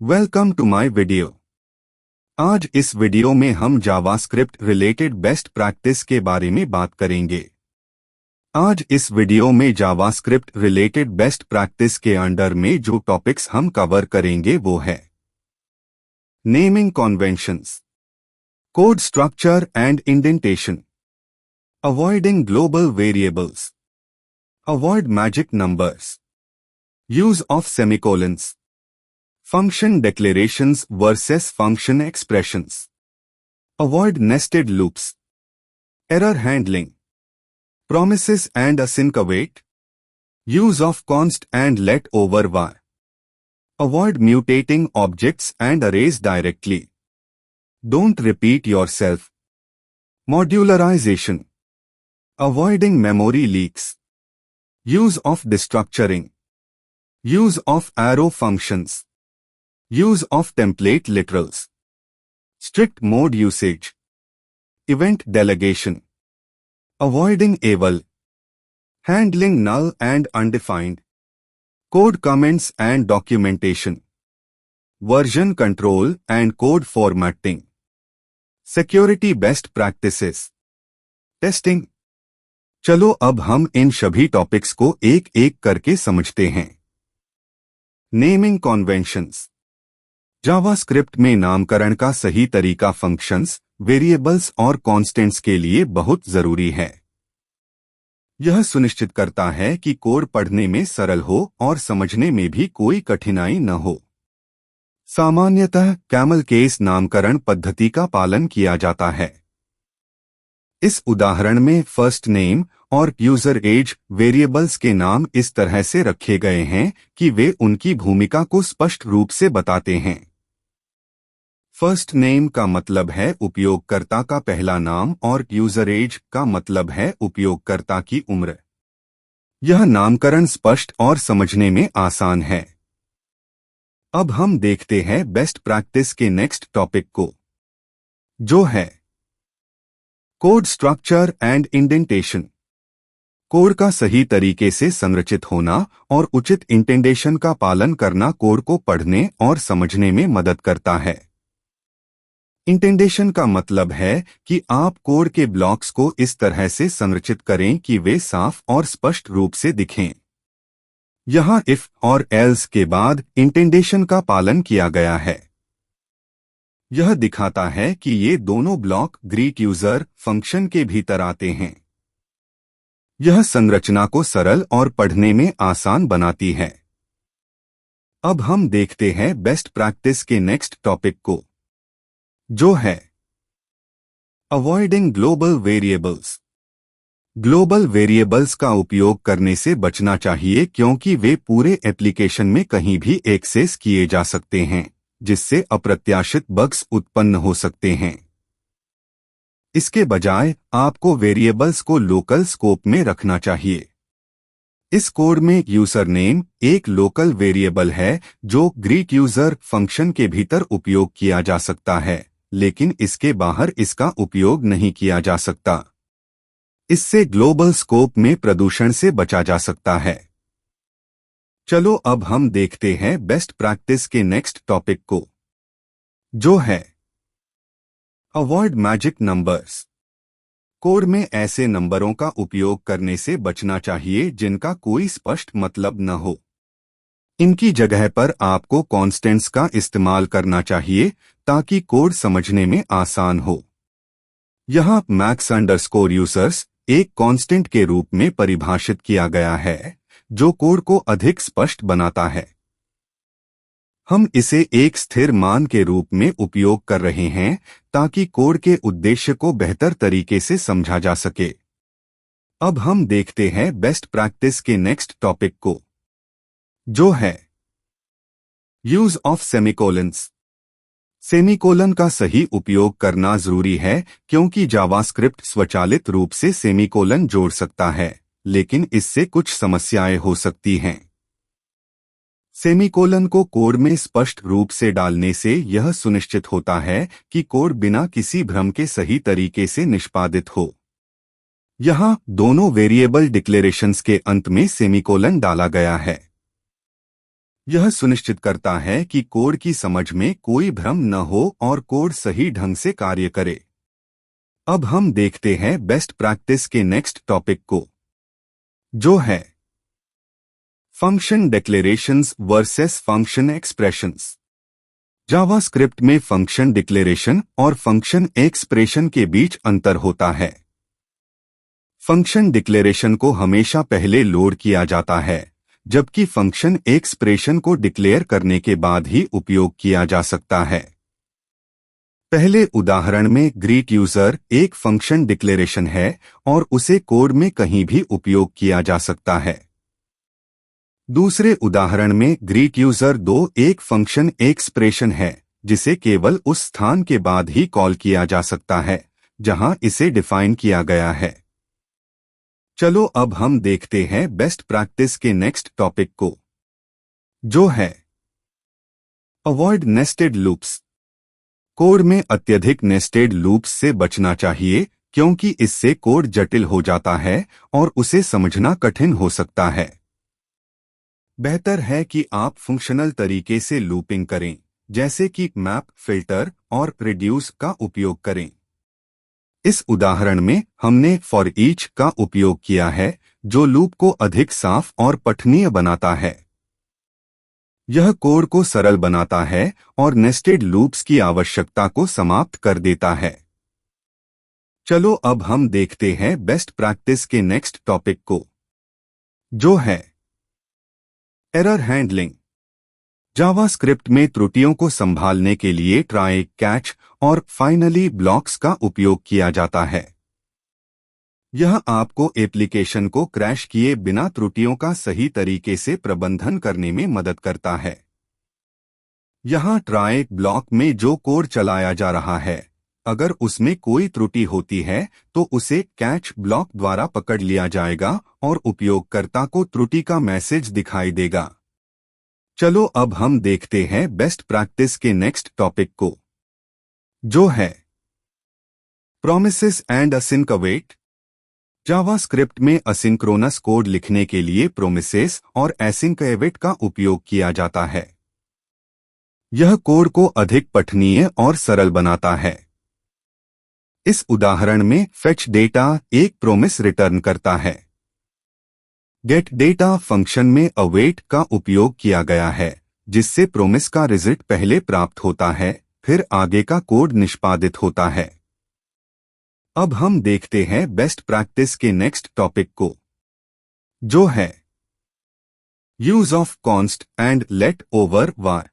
Welcome to my video. आज इस video में हम जावास्क्रिप्ट रिलेटेड बेस्ट प्रैक्टिस के बारे में बात करेंगे। आज इस वीडियो में जावास्क्रिप्ट रिलेटेड बेस्ट प्रैक्टिस के अंडर में जो टॉपिक्स हम कवर करेंगे वो है naming conventions, code structure and indentation, avoiding global variables, avoid magic numbers, use of semicolons, function declarations versus function expressions, avoid nested loops, error handling, promises and async await, use of const and let over var, avoid mutating objects and arrays directly, don't repeat yourself, modularization, avoiding memory leaks, use of destructuring, use of arrow functions, use of template literals, strict mode usage, event delegation, avoiding eval, handling null and undefined, code comments and documentation, version control and code formatting, security best practices, testing। चलो अब हम इन सभी topics को एक एक करके समझते हैं। Naming conventions. जावास्क्रिप्ट में नामकरण का सही तरीका फंक्शंस, वेरिएबल्स और कॉन्स्टेंट्स के लिए बहुत जरूरी है। यह सुनिश्चित करता है कि कोड पढ़ने में सरल हो और समझने में भी कोई कठिनाई न हो। सामान्यतः कैमल केस नामकरण पद्धति का पालन किया जाता है। इस उदाहरण में फर्स्ट नेम और यूजर एज वेरिएबल्स के नाम इस तरह से रखे गए हैं कि वे उनकी भूमिका को स्पष्ट रूप से बताते हैं। फर्स्ट नेम का मतलब है उपयोगकर्ता का पहला नाम और यूजर एज का मतलब है उपयोगकर्ता की उम्र। यह नामकरण स्पष्ट और समझने में आसान है। अब हम देखते हैं बेस्ट प्रैक्टिस के नेक्स्ट टॉपिक को, जो है code structure and indentation. Code का सही तरीके से संरचित होना और उचित इंडेंटेशन का पालन करना कोड को पढ़ने और समझने में मदद करता है। इंडेंटेशन का मतलब है कि आप कोड के ब्लॉक्स को इस तरह से संरचित करें कि वे साफ और स्पष्ट रूप से दिखें। यहाँ इफ और एल्स के बाद इंडेंटेशन का पालन किया गया है। यह दिखाता है कि ये दोनों ब्लॉक ग्रीट यूजर फंक्शन के भीतर आते हैं। यह संरचना को सरल और पढ़ने में आसान बनाती है। अब हम देखते हैं बेस्ट प्रैक्टिस के नेक्स्ट टॉपिक को, जो है avoiding global variables. Global variables का उपयोग करने से बचना चाहिए क्योंकि वे पूरे एप्लीकेशन में कहीं भी एक्सेस किए जा सकते हैं, जिससे अप्रत्याशित बग्स उत्पन्न हो सकते हैं। इसके बजाय आपको वेरिएबल्स को लोकल स्कोप में रखना चाहिए। इस कोड में यूजर नेम एक लोकल वेरिएबल है जो ग्रीट यूजर फंक्शन के भीतर उपयोग किया जा सकता है, लेकिन इसके बाहर इसका उपयोग नहीं किया जा सकता। इससे ग्लोबल स्कोप में प्रदूषण से बचा जा सकता है। चलो अब हम देखते हैं बेस्ट प्रैक्टिस के नेक्स्ट टॉपिक को, जो है अवॉइड मैजिक नंबर्स। कोड में ऐसे नंबरों का उपयोग करने से बचना चाहिए जिनका कोई स्पष्ट मतलब न हो। इनकी जगह पर आपको कॉन्स्टेंट्स का इस्तेमाल करना चाहिए ताकि कोड समझने में आसान हो। यहाँ मैक्स अंडरस्कोर यूजर्स एक कांस्टेंट के रूप में परिभाषित किया गया है, जो कोड को अधिक स्पष्ट बनाता है। हम इसे एक स्थिर मान के रूप में उपयोग कर रहे हैं ताकि कोड के उद्देश्य को बेहतर तरीके से समझा जा सके। अब हम देखते हैं बेस्ट प्रैक्टिस के नेक्स्ट टॉपिक को, जो है यूज ऑफ सेमीकोलन्स। सेमीकोलन का सही उपयोग करना जरूरी है क्योंकि जावास्क्रिप्ट स्वचालित रूप से सेमीकोलन जोड़ सकता है, लेकिन इससे कुछ समस्याएं हो सकती हैं। सेमीकोलन को कोड में स्पष्ट रूप से डालने से यह सुनिश्चित होता है कि कोड बिना किसी भ्रम के सही तरीके से निष्पादित हो। यहाँ दोनों वेरिएबल डिक्लेरेशंस के अंत में सेमीकोलन डाला गया है। यह सुनिश्चित करता है कि कोड की समझ में कोई भ्रम न हो और कोड सही ढंग से कार्य करे। अब हम देखते हैं बेस्ट प्रैक्टिस के नेक्स्ट टॉपिक को, जो है function declarations versus function expressions. JavaScript में फंक्शन डिक्लेरेशन और फंक्शन एक्सप्रेशन के बीच अंतर होता है। फंक्शन डिक्लेरेशन को हमेशा पहले लोड किया जाता है, जबकि फंक्शन एक्सप्रेशन को डिक्लेयर करने के बाद ही उपयोग किया जा सकता है। पहले उदाहरण में ग्रीट यूजर एक फंक्शन डिक्लेरेशन है और उसे कोड में कहीं भी उपयोग किया जा सकता है। दूसरे उदाहरण में ग्रीट यूजर 2 एक फंक्शन एक्सप्रेशन है, जिसे केवल उस स्थान के बाद ही कॉल किया जा सकता है जहां इसे डिफाइन किया गया है। चलो अब हम देखते हैं बेस्ट प्रैक्टिस के नेक्स्ट टॉपिक को, जो है अवॉइड नेस्टेड लूप्स। कोड में अत्यधिक नेस्टेड लूप्स से बचना चाहिए, क्योंकि इससे कोड जटिल हो जाता है और उसे समझना कठिन हो सकता है। बेहतर है कि आप फंक्शनल तरीके से लूपिंग करें, जैसे कि मैप, फिल्टर और रिड्यूस का उपयोग करें। इस उदाहरण में हमने फॉर ईच का उपयोग किया है, जो लूप को अधिक साफ और पठनीय बनाता है। यह कोड को सरल बनाता है और नेस्टेड लूप्स की आवश्यकता को समाप्त कर देता है। चलो अब हम देखते हैं बेस्ट प्रैक्टिस के नेक्स्ट टॉपिक को, जो है एरर हैंडलिंग। जावास्क्रिप्ट में त्रुटियों को संभालने के लिए ट्राई, कैच और फाइनली ब्लॉक्स का उपयोग किया जाता है। यह आपको एप्लीकेशन को क्रैश किए बिना त्रुटियों का सही तरीके से प्रबंधन करने में मदद करता है। यहाँ ट्राई ब्लॉक में जो कोड चलाया जा रहा है, अगर उसमें कोई त्रुटि होती है तो उसे कैच ब्लॉक द्वारा पकड़ लिया जाएगा और उपयोगकर्ता को त्रुटि का मैसेज दिखाई देगा। चलो अब हम देखते हैं बेस्ट प्रैक्टिस के नेक्स्ट टॉपिक को, जो है promises and async await. JavaScript में असिंक्रोनस कोड लिखने के लिए प्रोमिसेस और एसिंक अवेट का उपयोग किया जाता है। यह कोड को अधिक पठनीय और सरल बनाता है। इस उदाहरण में फेच डेटा एक प्रोमिस रिटर्न करता है। गेट डेटा फंक्शन में अवेट का उपयोग किया गया है, जिससे प्रोमिस का रिजल्ट पहले प्राप्त होता है, फिर आगे का कोड निष्पादित होता है। अब हम देखते हैं बेस्ट प्रैक्टिस के नेक्स्ट टॉपिक को, जो है use of const and let over var.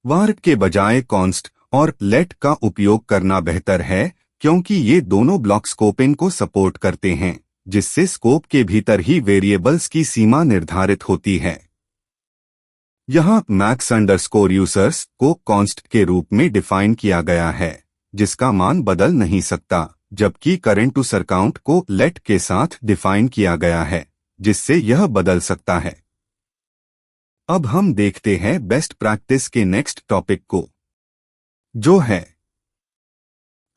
Var के बजाय कॉन्स्ट और लेट का उपयोग करना बेहतर है, क्योंकि ये दोनों ब्लॉक स्कोपिंग को सपोर्ट करते हैं, जिससे स्कोप के भीतर ही वेरिएबल्स की सीमा निर्धारित होती है। यहाँ मैक्स अंडरस्कोर यूजर्स को कॉन्स्ट के रूप में डिफाइन किया गया है, जिसका मान बदल नहीं सकता, जबकि करंट यूजर काउंट को लेट के साथ डिफाइन किया गया है, जिससे यह बदल सकता है। अब हम देखते हैं बेस्ट प्रैक्टिस के नेक्स्ट टॉपिक को, जो है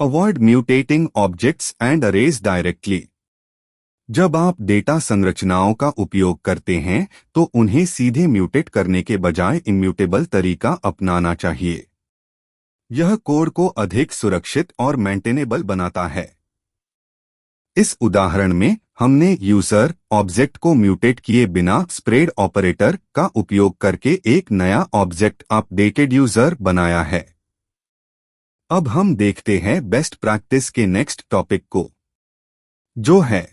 avoid mutating objects and arrays directly. जब आप डेटा संरचनाओं का उपयोग करते हैं तो उन्हें सीधे म्यूटेट करने के बजाय इम्यूटेबल तरीका अपनाना चाहिए। यह कोड को अधिक सुरक्षित और मेंटेनेबल बनाता है। इस उदाहरण में हमने यूजर ऑब्जेक्ट को म्यूटेट किए बिना स्प्रेड ऑपरेटर का उपयोग करके एक नया ऑब्जेक्ट अपडेटेड यूजर बनाया है। अब हम देखते हैं बेस्ट प्रैक्टिस के नेक्स्ट टॉपिक को, जो है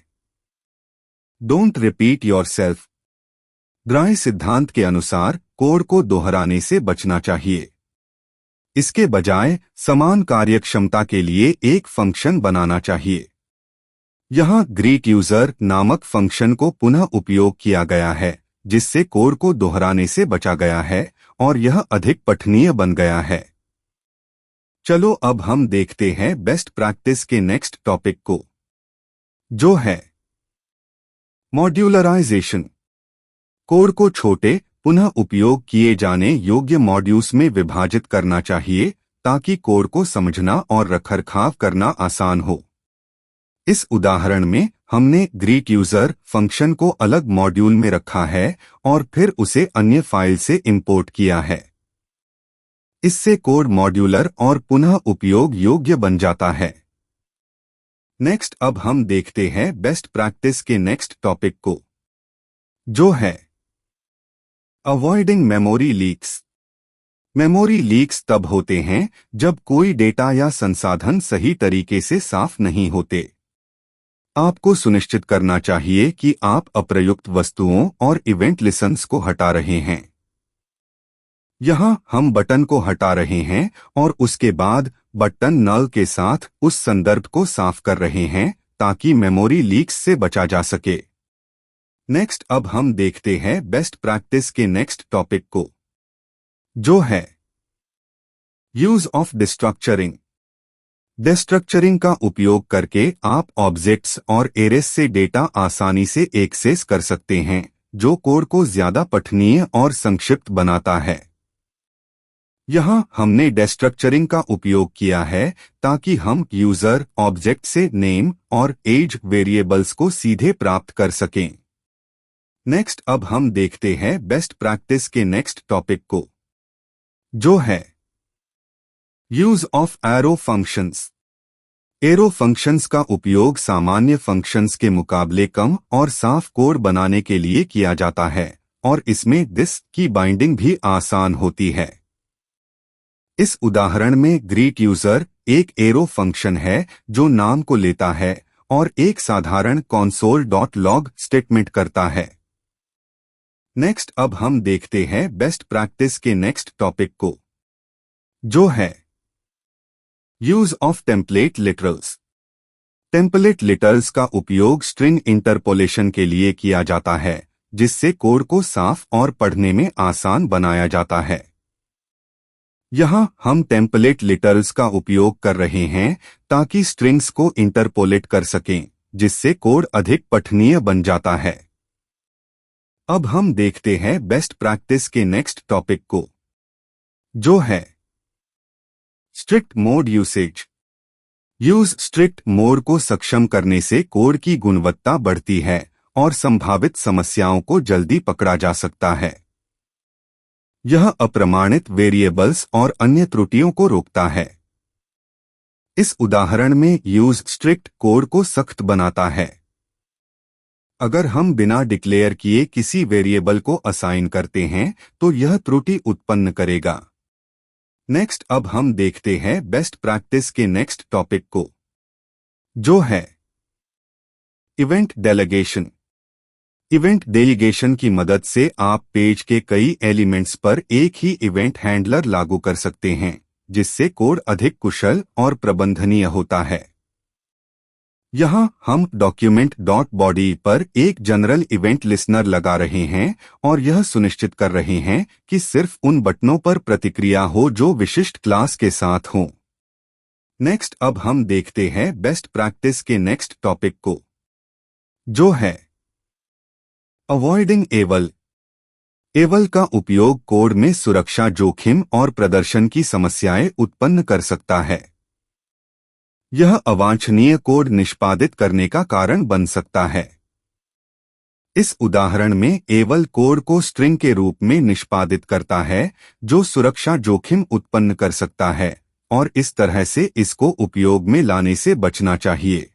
डोंट रिपीट योरसेल्फ। ग्राय सिद्धांत के अनुसार कोड को दोहराने से बचना चाहिए। इसके बजाय समान कार्यक्षमता के लिए एक फंक्शन बनाना चाहिए। यहाँ ग्रीट यूजर नामक फंक्शन को पुनः उपयोग किया गया है, जिससे कोड को दोहराने से बचा गया है और यह अधिक पठनीय बन गया है। चलो अब हम देखते हैं बेस्ट प्रैक्टिस के नेक्स्ट टॉपिक को, जो है मॉड्यूलराइजेशन। कोड को छोटे, पुनः उपयोग किए जाने योग्य मॉड्यूल्स में विभाजित करना चाहिए, ताकि कोड को समझना और रखरखाव करना आसान हो। इस उदाहरण में हमने ग्रीट यूजर फंक्शन को अलग मॉड्यूल में रखा है और फिर उसे अन्य फाइल से इंपोर्ट किया है। इससे कोड मॉड्यूलर और पुनः उपयोग योग्य बन जाता है। नेक्स्ट अब हम देखते हैं बेस्ट प्रैक्टिस के नेक्स्ट टॉपिक को, जो है avoiding memory leaks. Memory leaks तब होते हैं जब कोई डेटा या संसाधन सही तरीके से साफ नहीं होते। आपको सुनिश्चित करना चाहिए कि आप अप्रयुक्त वस्तुओं और इवेंट लिसन्स को हटा रहे हैं। यहाँ हम बटन को हटा रहे हैं और उसके बाद बटन नल के साथ उस संदर्भ को साफ कर रहे हैं ताकि मेमोरी लीक्स से बचा जा सके। नेक्स्ट अब हम देखते हैं बेस्ट प्रैक्टिस के नेक्स्ट टॉपिक को, जो है यूज ऑफ डिस्ट्रक्चरिंग। डिस्ट्रक्चरिंग का उपयोग करके आप ऑब्जेक्ट्स और एरेस से डेटा आसानी से एक्सेस कर सकते हैं, जो कोड को ज्यादा पठनीय और संक्षिप्त बनाता है। यहाँ हमने डिस्ट्रक्चरिंग का उपयोग किया है ताकि हम यूजर ऑब्जेक्ट से नेम और एज वेरिएबल्स को सीधे प्राप्त कर सकें। नेक्स्ट अब हम देखते हैं बेस्ट प्रैक्टिस के नेक्स्ट टॉपिक को, जो है use of arrow functions. Arrow functions का उपयोग सामान्य फंक्शंस के मुकाबले कम और साफ कोड बनाने के लिए किया जाता है और इसमें दिस की बाइंडिंग भी आसान होती है। इस उदाहरण में ग्रीट यूजर एक एरो फंक्शन है जो नाम को लेता है और एक साधारण console.log स्टेटमेंट करता है। नेक्स्ट अब हम देखते हैं बेस्ट प्रैक्टिस के नेक्स्ट टॉपिक को, जो है use of template literals. Template literals का उपयोग स्ट्रिंग इंटरपोलेशन के लिए किया जाता है, जिससे कोड को साफ और पढ़ने में आसान बनाया जाता है। यहाँ हम टेम्पलेट लिटरल्स का उपयोग कर रहे हैं ताकि स्ट्रिंग्स को इंटरपोलेट कर सकें, जिससे कोड अधिक पठनीय बन जाता है। अब हम देखते हैं बेस्ट प्रैक्टिस के नेक्स्ट टॉपिक को, जो है strict mode usage. Use strict mode को सक्षम करने से कोड की गुणवत्ता बढ़ती है और संभावित समस्याओं को जल्दी पकड़ा जा सकता है। यह अप्रमाणित वेरिएबल्स और अन्य त्रुटियों को रोकता है। इस उदाहरण में यूज स्ट्रिक्ट कोड को सख्त बनाता है। अगर हम बिना डिक्लेयर किए किसी वेरिएबल को असाइन करते हैं तो यह त्रुटि उत्पन्न करेगा। नेक्स्ट अब हम देखते हैं बेस्ट प्रैक्टिस के नेक्स्ट टॉपिक को, जो है इवेंट डेलीगेशन। इवेंट डेलीगेशन की मदद से आप पेज के कई एलिमेंट्स पर एक ही इवेंट हैंडलर लागू कर सकते हैं, जिससे कोड अधिक कुशल और प्रबंधनीय होता है। यहाँ हम document.body पर एक जनरल इवेंट लिसनर लगा रहे हैं और यह सुनिश्चित कर रहे हैं कि सिर्फ उन बटनों पर प्रतिक्रिया हो जो विशिष्ट क्लास के साथ हों। नेक्स्ट अब हम देखते हैं बेस्ट प्रैक्टिस के नेक्स्ट टॉपिक को, जो है अवॉइडिंग एवल। एवल का उपयोग कोड में सुरक्षा जोखिम और प्रदर्शन की समस्याएं उत्पन्न कर सकता है। यह अवांछनीय कोड निष्पादित करने का कारण बन सकता है। इस उदाहरण में एवल कोड को स्ट्रिंग के रूप में निष्पादित करता है, जो सुरक्षा जोखिम उत्पन्न कर सकता है और इस तरह से इसको उपयोग में लाने से बचना चाहिए।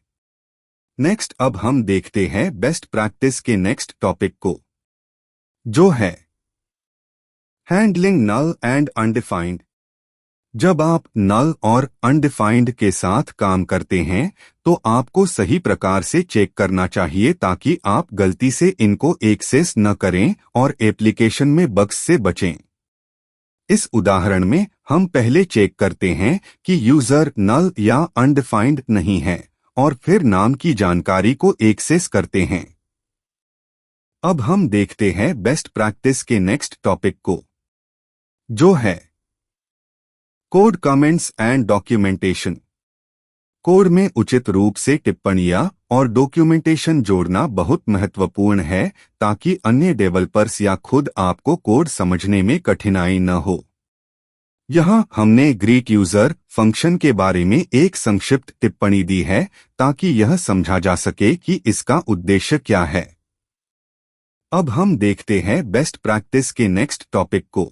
नेक्स्ट अब हम देखते हैं बेस्ट प्रैक्टिस के नेक्स्ट टॉपिक को, जो है हैंडलिंग नल एंड अनडिफाइंड। जब आप नल और अनडिफाइंड के साथ काम करते हैं तो आपको सही प्रकार से चेक करना चाहिए ताकि आप गलती से इनको एक्सेस न करें और एप्लीकेशन में बग्स से बचें। इस उदाहरण में हम पहले चेक करते हैं कि यूजर नल या अनडिफाइंड नहीं है और फिर नाम की जानकारी को एक्सेस करते हैं। अब हम देखते हैं बेस्ट प्रैक्टिस के नेक्स्ट टॉपिक को, जो है code comments and documentation. Code में उचित रूप से टिप्पणियां और डॉक्यूमेंटेशन जोड़ना बहुत महत्वपूर्ण है ताकि अन्य डेवलपर्स या खुद आपको कोड समझने में कठिनाई न हो। यहाँ हमने ग्रीट यूजर फंक्शन के बारे में एक संक्षिप्त टिप्पणी दी है ताकि यह समझा जा सके कि इसका उद्देश्य क्या है। अब हम देखते हैं बेस्ट प्रैक्टिस के नेक्स्ट टॉपिक को,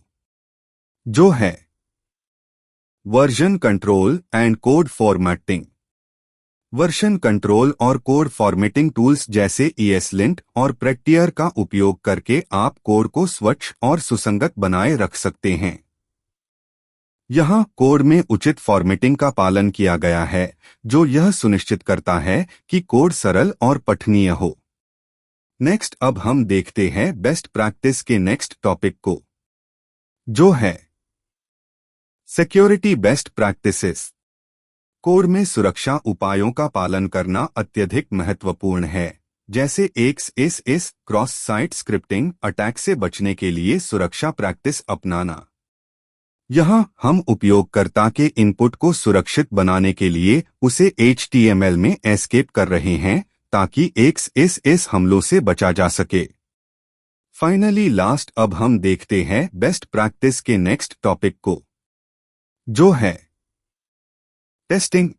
जो है version control and code formatting. Version control और कोड फॉर्मेटिंग टूल्स जैसे ESLint और Prettier का उपयोग करके आप कोड को स्वच्छ और सुसंगत बनाए रख सकते हैं। यहाँ कोड में उचित फॉर्मेटिंग का पालन किया गया है, जो यह सुनिश्चित करता है कि कोड सरल और पठनीय हो। नेक्स्ट अब हम देखते हैं बेस्ट प्रैक्टिस के नेक्स्ट टॉपिक को, जो है सिक्योरिटी बेस्ट प्रैक्टिसेस। कोड में सुरक्षा उपायों का पालन करना अत्यधिक महत्वपूर्ण है, जैसे XSS cross site scripting attack से बचने के लिए सुरक्षा प्रैक्टिस अपनाना। यहाँ हम उपयोगकर्ता के इनपुट को सुरक्षित बनाने के लिए उसे HTML में एस्केप कर रहे हैं ताकि XSS हमलों से बचा जा सके। फाइनली लास्ट अब हम देखते हैं बेस्ट प्रैक्टिस के नेक्स्ट टॉपिक को, जो है टेस्टिंग।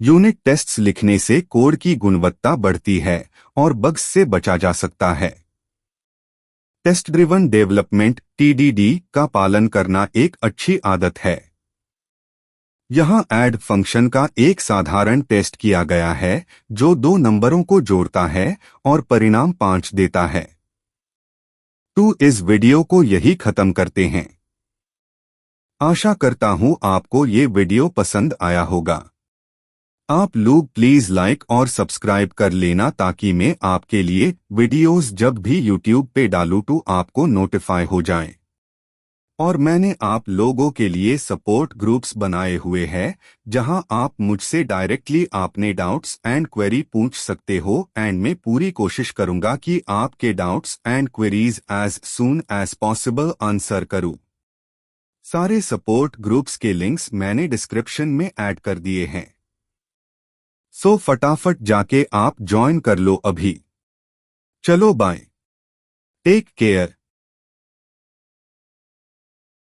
यूनिट टेस्ट्स लिखने से कोड की गुणवत्ता बढ़ती है और बग्स से बचा जा सकता है। टेस्ट ड्रिवन डेवलपमेंट TDD का पालन करना एक अच्छी आदत है। यहाँ ऐड फंक्शन का एक साधारण टेस्ट किया गया है जो 2 नंबरों को जोड़ता है और परिणाम 5 देता है। तो इस वीडियो को यही खत्म करते हैं। आशा करता हूँ आपको ये वीडियो पसंद आया होगा। आप लोग प्लीज लाइक और सब्सक्राइब कर लेना ताकि मैं आपके लिए वीडियोस जब भी YouTube पे डालूं तो आपको नोटिफाई हो जाएं। और मैंने आप लोगों के लिए सपोर्ट ग्रुप्स बनाए हुए हैं जहां आप मुझसे डायरेक्टली अपने डाउट्स एंड क्वेरी पूछ सकते हो एंड मैं पूरी कोशिश करूंगा कि आपके doubts and queries as soon as possible answer करूं। सारे सपोर्ट ग्रुप्स के लिंक्स मैंने डिस्क्रिप्शन में ऐड कर दिए हैं, सो फटाफट जाके आप ज्वाइन कर लो अभी। चलो बाय, टेक केयर।